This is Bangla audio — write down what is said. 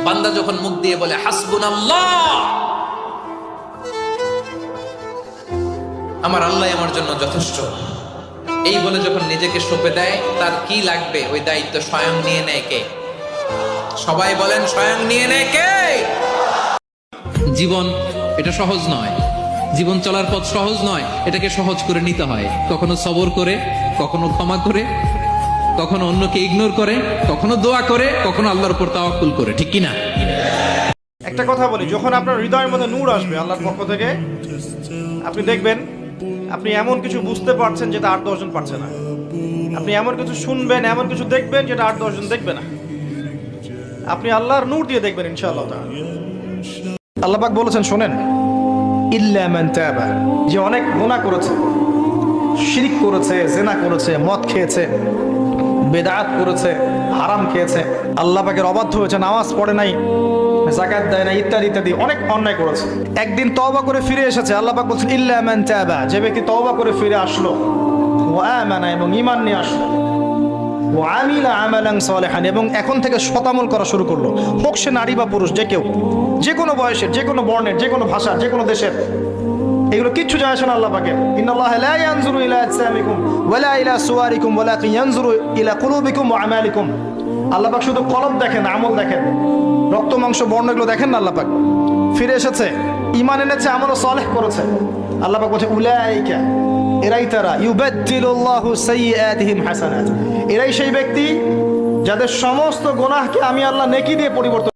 বান্দা যখন মুখ দিয়ে বলে হাসবুনাল্লাহ, আমার আল্লাহ আমার জন্য যথেষ্ট, এই বলে যখন নিজেকে সঁপে দেয়, তার কি লাগবে ওই দায়িত্ব স্বয়ং নিয়ে নেয় কে? সবাই বলেন, স্বয়ং নিয়ে নেয় কে? জীবন এটা সহজ নয়, জীবন চলার পথ সহজ নয়, এটাকে সহজ করে নিতে হয়। কখনো সবর করে, কখনো ক্ষমা করে, কখনো অন্যকে ইগনোর করে, কখনো দোয়া করে, কখনো আল্লাহর উপর তাওয়াক্কুল করে, ঠিক কিনা? একটা কথা বলি, যখন আপনার হৃদয়ের মধ্যে নূর আসবে আল্লাহর পক্ষ থেকে, আপনি দেখবেন আপনি এমন কিছু বুঝতে পারছেন যেটা 8-10 জন পারছে না। আপনি এমন কিছু শুনবেন, এমন কিছু দেখবেন যেটা 8-10 জন দেখবে না। আপনি আল্লাহর নূর দিয়ে দেখবেন ইনশাআল্লাহ তাআলা। আল্লাহ পাক বলেছেন, শোনেন, ইল্লা মান তাবা, যে অনেক গুনাহ করেছে, শিরক করেছে, জিনা করেছে, মদ খেয়েছে, বেদাত করেছে, হারাম খেয়েছে, আল্লাহ পাকের অবাধ্য হয়েছে, নামাজ পড়ে নাই, যাকাত দেয় না, ইত্যাদি ইত্যাদি অনেক অন্যায় করেছে, একদিন তওবা করে ফিরে এসেছে। আল্লাহ পাক বলছেন ইল্লা মান তাবা, যে ব্যক্তি তওবা করে ফিরে আসলো, ওয়া আমানা, এবং ঈমান নিয়ে আসলো, ওয়া আমিলা আমালান সালিহান, এবং এখন থেকে সতামল করা শুরু করলো, হোক সে নারী বা পুরুষ, যে কেউ, যে কোনো বয়সের, যে কোনো বর্ণের, যে কোনো ভাষার, যে কোনো দেশের, এগুলো কিচ্ছু যায় আসে না আল্লাহ পাকের। ইন্নাল্লাহা লা ইয়ানজুরু ইলা আজসামিকুম ওয়ালা ইলা সুওয়ারিকুম ওয়ালাকিন ইয়ানজুরু ইলা কুলুবিকুম ওয়া আমালিকুম। আল্লাহ পাক শুধু কলব দেখেন, আমল দেখেন, রক্ত মাংস বর্ণ এগুলো দেখেন না। আল্লাহ পাক ফিরে এসেছে, ঈমান এনেছে, আমল সালেহ করেছে। আল্লাহ পাক বলছে উলাইকা, এরাই তারা, ইউবাদদিলুল্লাহু সাইয়্যাতিহিম হাসানাত, এরাই সেই ব্যক্তি যাদের সমস্ত গুনাহকে আমি আল্লাহ নেকি দিয়ে পরিবর্তন